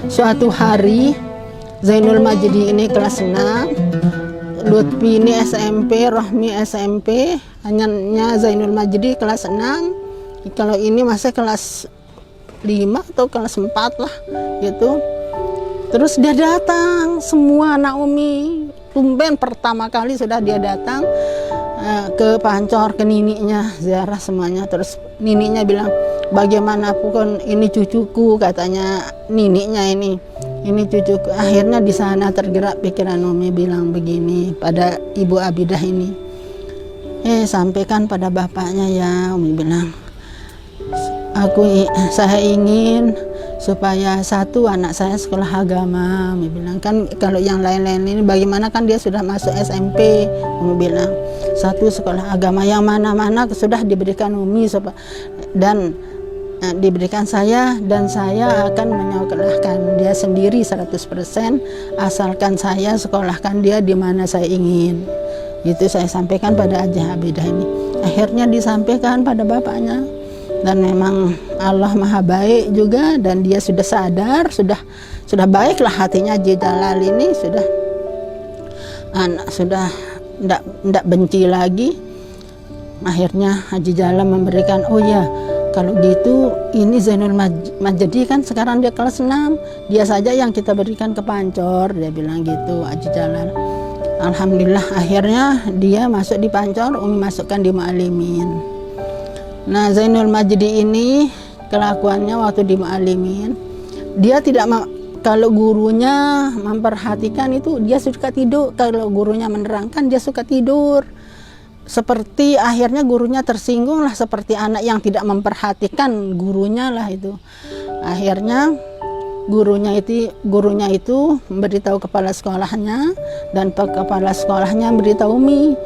suatu hari Zainul Majdi ini kelas 6, Lutfi ini SMP, Rohmi SMP, hanya Zainul Majdi kelas 6. Kalau ini masih kelas 5 atau kelas 4 lah gitu. Terus dia datang, semua anak Umi tumben pertama kali sudah dia datang ke Pancor, ke nininya, ziarah semuanya. Terus nininya bilang, bagaimanapun ini cucuku, katanya nininya ini cucuku. Akhirnya di sana tergerak pikiran Umi, bilang begini pada Ibu Abidah ini, sampaikan pada bapaknya ya, Umi bilang, saya ingin supaya satu anak saya sekolah agama. Umi bilang, kan kalau yang lain-lain ini bagaimana, kan dia sudah masuk SMP. Umi bilang, satu sekolah agama, yang mana-mana sudah diberikan Umi dan diberikan saya, dan saya akan menyekolahkan dia sendiri 100%, asalkan saya sekolahkan dia di mana saya ingin. Itu saya sampaikan pada Hajah Abidah ini. Akhirnya disampaikan pada bapaknya, dan memang Allah Maha Baik juga, dan dia sudah sadar, sudah baiklah hatinya Haji Jalal ini, sudah tidak benci lagi. Akhirnya Haji Jalal memberikan, oh ya kalau gitu ini Zainul Majdi kan sekarang dia kelas 6, dia saja yang kita berikan ke Pancor, dia bilang gitu Haji Jalal. Alhamdulillah akhirnya dia masuk di Pancor, Umi masukkan di Mu'alimin. Nah, Zainul Majdi ini kelakuannya waktu di Mu'alimin, dia tidak kalau gurunya memperhatikan itu dia suka tidur, kalau gurunya menerangkan dia suka tidur. Seperti akhirnya gurunya tersinggung lah, seperti anak yang tidak memperhatikan gurunya lah itu. Akhirnya gurunya itu memberitahu kepala sekolahnya, dan kepala sekolahnya memberitahu Umi,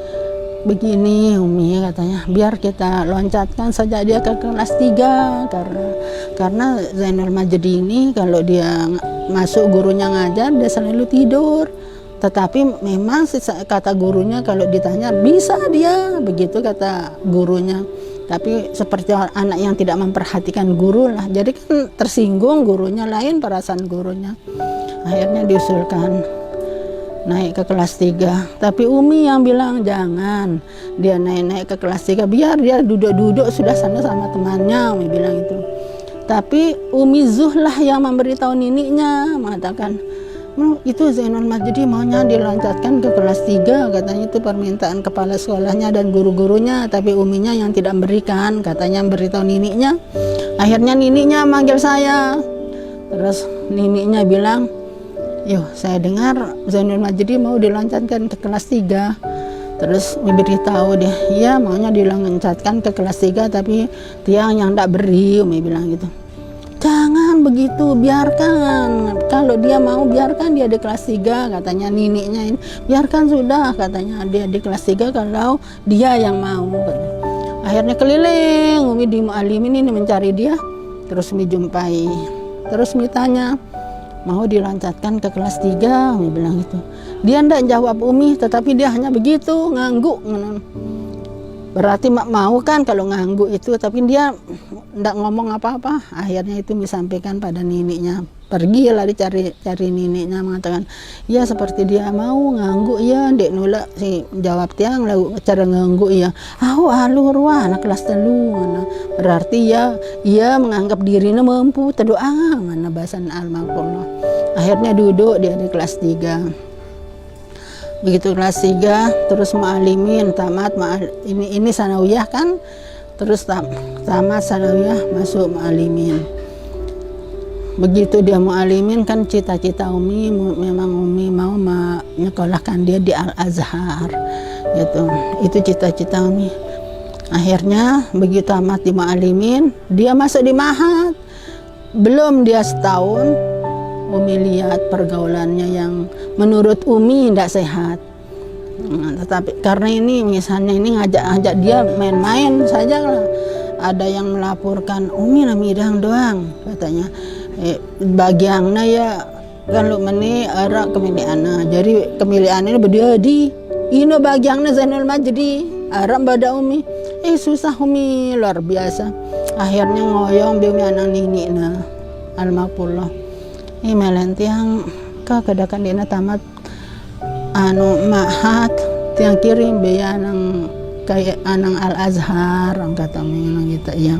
begini Umi katanya, biar kita loncatkan saja dia ke kelas 3, karena Zainul Majdi ini kalau dia masuk gurunya ngajar dia selalu tidur. Tetapi memang kata gurunya kalau ditanya bisa dia, begitu kata gurunya. Tapi seperti anak yang tidak memperhatikan guru lah, jadi kan tersinggung gurunya, lain perasaan gurunya. Akhirnya diusulkan naik ke kelas 3. Tapi Umi yang bilang jangan dia naik ke kelas 3, biar dia duduk-duduk sudah sana sama temannya, Umi bilang itu. Tapi Umi Zuhlah yang memberitahu nininya, mengatakan, itu Zainul Majdi maunya diloncatkan ke kelas 3, katanya itu permintaan kepala sekolahnya dan guru-gurunya, tapi Uminya yang tidak memberikan, katanya memberitahu nininya. Akhirnya nininya manggil saya, terus nininya bilang, yo saya dengar Zainul Majdi mau diloncatkan ke kelas 3. Terus memberitahu dia, iya maunya diloncatkan ke kelas 3, tapi tiang yang tidak beri, Umi bilang gitu. Jangan begitu, biarkan, kalau dia mau biarkan dia di kelas 3, katanya nininya ini. Biarkan sudah, katanya dia di kelas 3 kalau dia yang mau, katanya. Akhirnya keliling Umi di Mu'alimin ini mencari dia, terus Umi jumpai. Terus Umi tanya, mau diloncatkan ke kelas 3, Umi bilang gitu. Dia tidak jawab Umi, tetapi dia hanya begitu ngangguk. Berarti mau kan kalau ngangguk itu, tapi dia tidak ngomong apa-apa. Akhirnya itu disampaikan pada nininya. Pergilah dicari nininya, mengatakan, ya seperti dia mau ngangguk ya, dek nolak si jawab tiang lalu cara ngangguk ya. Alur wah anak kelas 3. Berarti ya ia menganggap dirinya mampu terdoa, mana bahasan al-maqullah. Akhirnya duduk dia di kelas 3. Begitu kelas 3 terus Mu'alimin tamat, ini sanawiyah kan, terus tamat sanawiyah masuk Mu'alimin. Begitu dia Mu'alimin kan cita-cita Umi, memang Umi mau menyekolahkan dia di Al-Azhar gitu, itu cita-cita Umi. Akhirnya begitu tamat di Mu'alimin, dia masuk di Mahat. Belum dia setahun, Umi lihat pergaulannya yang menurut Umi tidak sehat. Tetapi karena ini misalnya ini ngajak dia main-main saja lah. Ada yang melaporkan Umi namidang doang katanya. Bagiannya ya kalau meni arak kemiliannya. Jadi kemiliannya berdiadi. Ini bagiannya Zainul Majdi. Arak pada Umi. Susah Umi luar biasa. Akhirnya ngoyong dia anak nini na al-maqullah. Melen tiang kadakan dina tamat mahat tiang kirim beya nang kayak anang Al Azhar ang kata nang kita ya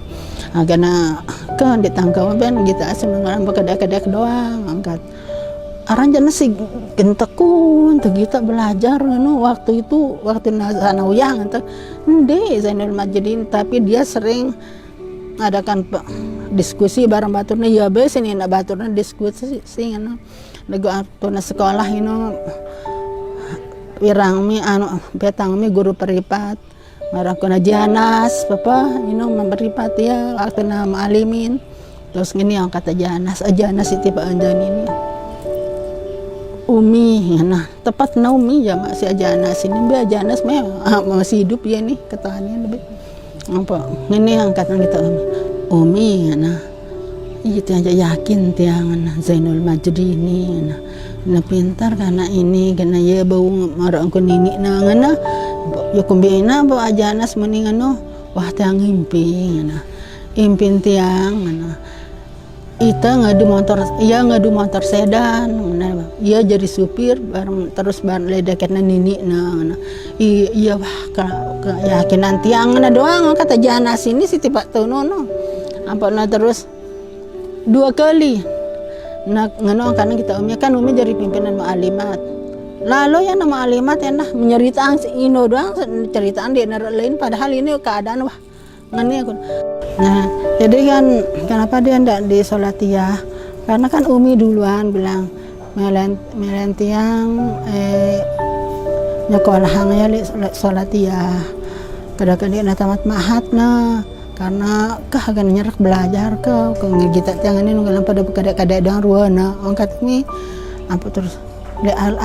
agana kan ditangkau ben kita asal nang kadak doang angkat aran jana si gentekun teu kita belajar waktu itu waktu sanawiyah teh ende Zainul Majidin, tapi dia sering ngadakan diskusi bareng baturna ya be sini na baturna diskusi sing nego atuna sekolah wirang mi betang mi guru peripat marang kuna janas papa memberipat ya waktu na ma'alimin terus ngini ang kata janas itu Pak Anjan ini Umi nah tepat na Umi ya masih janas ini be janas masih hidup ya nih ketahannya lebih apa ngini ang kata kita Umi nah itu aja yakin tiang Zainul Majdi ini na pintar karena ini karena ya bau marang ko nini na ngana ya kumbina ba ajanas mending wah tiang imping impin tiang ita ngadu motor sedan iya jadi supir bareng terus bareng ledakan nini iya wah keyakinan tiang doang kata janas ini si tiba tuh apa terus 2 kali karena kita Umi jadi pimpinan ma'alimat lalu ya nama alimat ya menyeritaan si Ino doang ceritaan di negara lain padahal ini keadaan wah ngene aku nah jadi kan kenapa dia ndak di Solatiyah karena kan Umi duluan bilang melen tiang nyekolahangnya li Solatiyah kadang-kadang tamat mahat karena agan nyerak belajar kita tiang ini nunggulan pada kadang-kadang doang ruana angkat mi apa terus di Al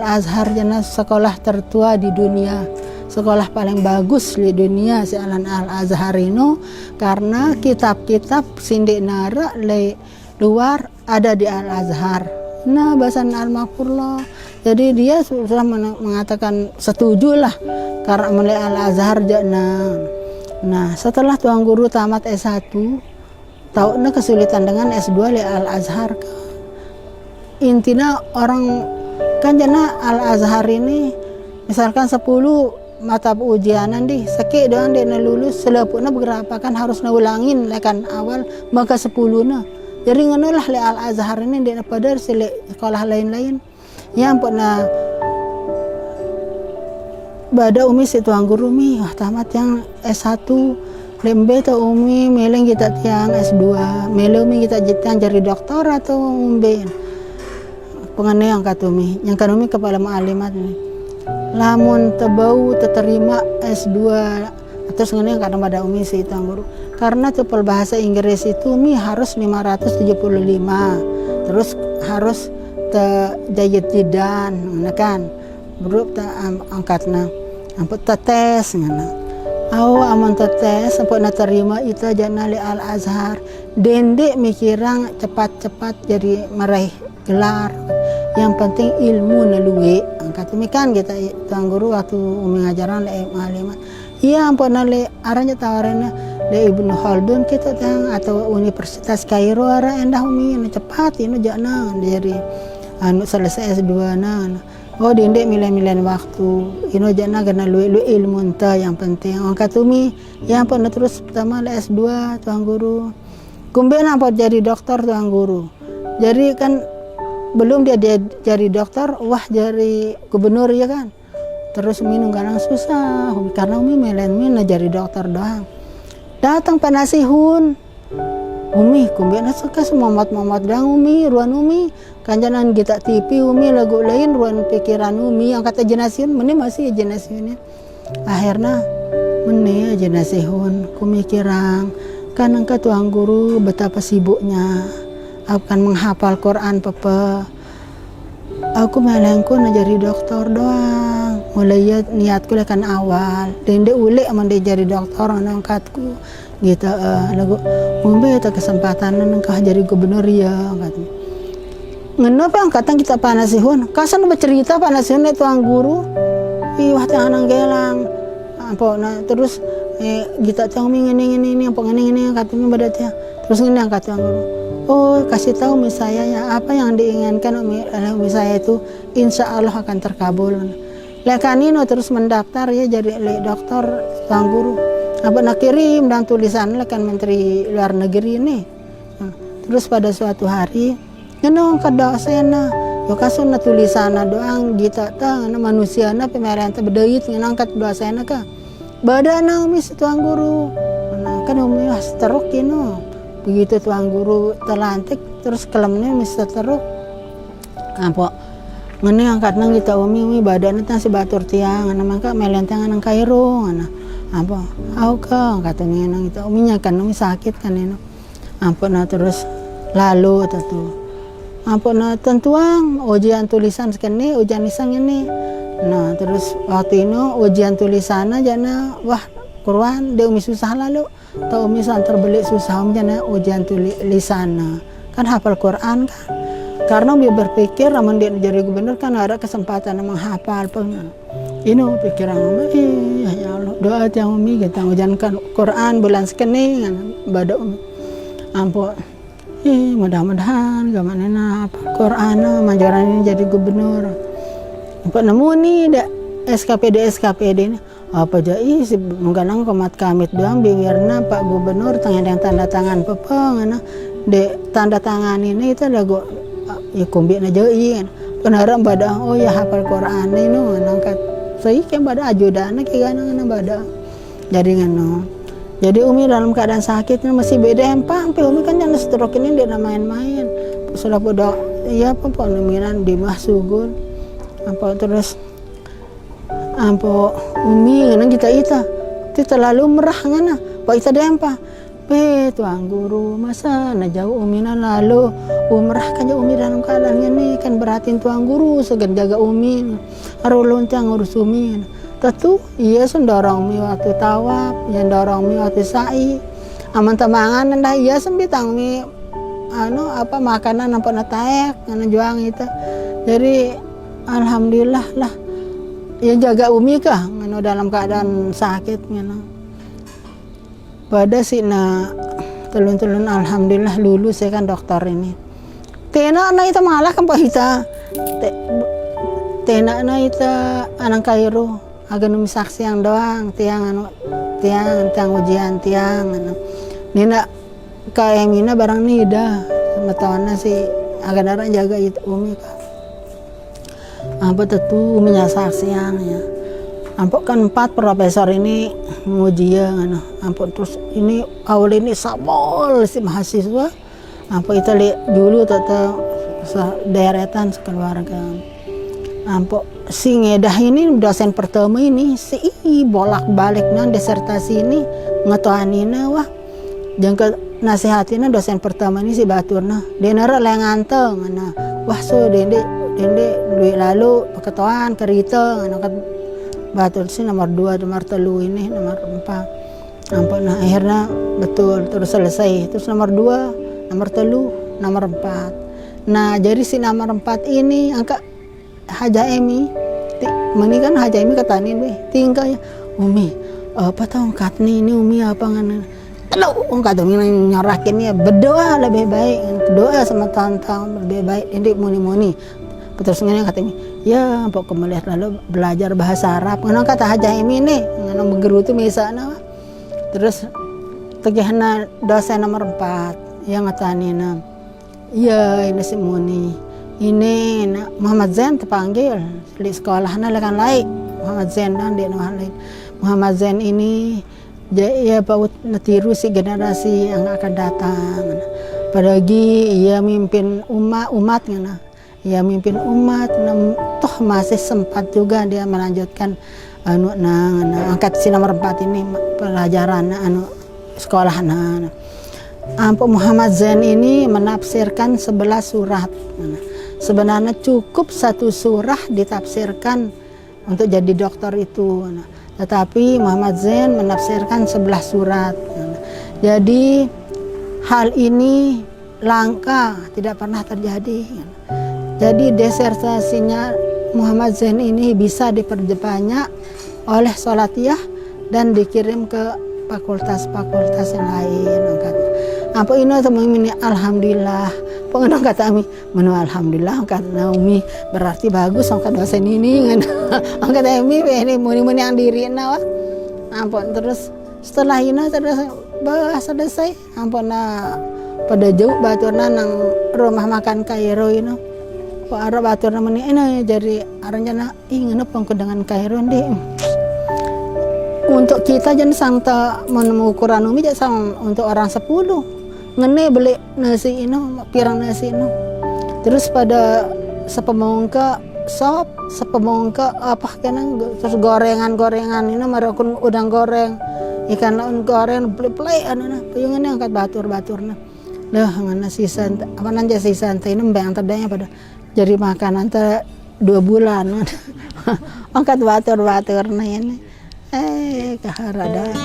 Azhar jana sekolah tertua di dunia sekolah paling bagus di dunia si Al Azhar ini karena kitab-kitab sindik nara le luar ada di Al Azhar bahasan Al-Maqfurlah jadi dia sudah mengatakan setuju lah karena mulai Al Azhar jana nah setelah tuang guru tamat S1 tahu kesulitan dengan S2 di Al Azhar intinya orang kan jana Al Azhar ini misalkan 10 mata ujianan sakit doang dia lulus selepuknya beberapa kan harus ulangin lekan awal maka 10 jadi ngonolah le Al Azhar ini dia pada sekolah lain-lain yang pernah bada Umi si tuang guru mi tamat yang S1 lembe ta Umi meleng kita tiang S2 meleng Umi kita jitian jadi doktor atau Umi pengane yang kata Umi yang kan Umi kepala ma'alimat nih lamun tebau terima S2 terus ngene kadang pada Umi si tuang guru karena tepel bahasa Inggris itu Umi harus 575 terus harus jayetidan kan grup angkatna ampun tetes aman tetes ampun terima itu jana li Al Azhar dendek mikirang cepat-cepat jadi meraih gelar yang penting ilmu naluwe angkat ini kan kita tuang guru waktu Umi ngajaran le ma'alimat iya ampun le aranya tawarannya le Ibnu Khaldun kita tang atau Universitas Kairo ara endah Umi cepat ini jana dari selesai S2 dendek milih-milih waktu ino jana kena lu ilmu enta yang penting angkat Umi yang pernah terus pertama S2 tuang guru kumben apa jadi dokter tuang guru jadi kan belum dia jadi dokter wah jadi gubernur ya kan terus Umi nunggarang susah karena Umi melen jadi dokter doang datang penasihun Umi kumben suka semomat-momat dang Umi ruan Umi kanjanan kita TV Umi lagu lain ruan pikiran Umi yang kata jenasiun meni masih jenasiunnya akhirnya meni jenasihun kumikirang kan angka tuang guru betapa sibuknya akan menghafal Quran papa aku malangku jadi dokter doang mulai niatku lekan awal dan dia ulek aman dia jadi dokter angkatku gitu lagu ngombe eta kesempatan nengkah jadi gubernur ya katanya ngenope angkatan kita panasihun kasan bercerita panasihun itu ang guru wah tangan gelang apa terus kita tahu ini apa ini katanya badatnya terus ini angkat guru. Oh kasih tahu umi saya ya apa yang diinginkan umi saya itu insya Allah akan terkabul. Lekanino terus mendaftar ya jadi dokter tuan guru. Apa nak kirim dan tulisan lekan Menteri Luar Negeri ini. Terus pada suatu hari ngenong ke dosena yo kasun na tulisan doang kita tang manusia na pemerintah bedait ngenangkat dosena ka. Badana umi tuan guru. Nah, kan umi teruk kino. Begitu tuan guru terlantik terus kelemnya mesti teruk. Apa ngene angkat nang kita umi badan teh si batur tiang ana mangka melentang nang Kairo ana apa au ka katanya nang kita uminya kan umi sakit kan ini apa na terus lalu tentu apa na tentuang ujian tulisan sekene ujian lisan ini nah terus waktu ini ujian tulisan aja na wah Quran dia umi susah lalu tau umi santer beli susah umi jana ujian tulisan kan hafal Quran kan karena dia berpikir namun dia jadi gubernur kan ada kesempatan menghafal pun ini pikiran umi ya Allah doa yang umi kita ujiankan Quran bulan sekene pada umi ampun mudah-mudahan gimana apa Quran manjaran ini jadi gubernur apa nemu nih SKPD ini apa jadi si menggalang komat kamit doang biwirna Pak Gubernur yang tanda tangan pepeng de tanda tangan ini itu ada go ya kumbi na jeuing penaram bada oh ya hafal Quran ini ngangkat sai ke bada ajudan ke ganang bada jadi ngano jadi umi dalam keadaan sakitnya masih beda empang pe umi kan jangan stroke ini dia main-main sudah bodoh iya apa pemikiran di mahsugun apa terus apa umi ngana kita lalu merah ngana pak ita dempa tuang guru masa na jauh umi na lalu umrah kan jauh umi dalam keadaan ini kan beratin tuang guru segan jaga umi arulun tiang ngurus umi tentu iya dorong umi waktu tawaf yang dorong umi waktu sa'i aman tamangan nanda iya sembitang umi apa makanan apa nataek ngana juang itu jadi alhamdulillah lah ya jaga umi kah ngana dalam keadaan sakit ngana pada si na telun-telun alhamdulillah lulus ya kan dokter ini. Tena na ita malah kan pahita. Tena na ita anang Kairo agak numi saksi yang doang tiang ujian tiang nina KM-ina barang nida matawana si agak darah jaga itu umi ka. Apa tentu uminya saksi yang ya. Ampun kan 4 profesor ini ngujian ampun terus ini awal ini sabol si mahasiswa ampun itu lihat dulu tata deretan sekeluarga ampun si ngedah ini dosen pertama ini si bolak-balik nan disertasi ini ngetoanina wah jangka nasihatina dosen pertama ini si baturna dia nara lenganteng wah so dende duit lalu ketuaan kerita batul sih nomor 2, nomor 3 ini, nomor 4. Nah akhirnya betul terus selesai. Terus nomor 2, nomor 3, nomor 4. Nah jadi si nomor 4 ini angka Haja Emi, ini kan Haja Emi katanin weh, tinggalnya umi apa tahu katni ini umi apa ngana. Kalau kata umi nyorakin ya berdoa lebih baik, doa sama tahun-tahun lebih baik. Ini muni-muni. Terus ngene katanya ya pokok melihat lalu belajar bahasa Arab ngono kata Haja Emi nih ngono menggerutu misana terus tegehna dosen nomor 4 yang ngatanina ya ini si Muni ini Muhammad Zain terpanggil di sekolahna lekan lain Muhammad Zain dan di lain Muhammad Zain ini ya paut netiru si generasi yang akan datang padagi ia mimpin umat ngana ya mimpin umat toh masih sempat juga dia melanjutkan angkat si nomor 4 ini pelajaran sekolah Ampun Muhammad Zain ini menafsirkan 11 surat sebenarnya cukup 1 surah ditafsirkan untuk jadi dokter itu tetapi Muhammad Zain menafsirkan 11 surat jadi hal ini langka tidak pernah terjadi. Jadi desertasinya Muhammad Zain ini bisa diperbanyak oleh Salatiyah dan dikirim ke fakultas-fakultas yang lain angkat. Apa ini teman ini alhamdulillah. Pengen kata Ami, menu alhamdulillah angkat Naomi berarti bagus angkat dosen ini kan. Angkat Ami ini muni yang diri nawa. Ampun terus setelah ini terus bahas selesai ampun pada jauh baturna nang rumah makan Kairo ini. Kok arah baturna meni ini jadi aranjana ingin pengkedangan Kairo deh. Untuk kita jangan sangta menemukan umi jangan untuk orang 10 ngene beli nasi ini pirang nasi ini terus pada sepemongka sop sepemongka apa kan terus gorengan ini marakun udang goreng ikan laun goreng play anu payungan angkat baturna lah ngana sisan apa nanja sisan teh ini mbang tadanya pada jadi makanan teh 2 bulan angkat baturna ini kaharada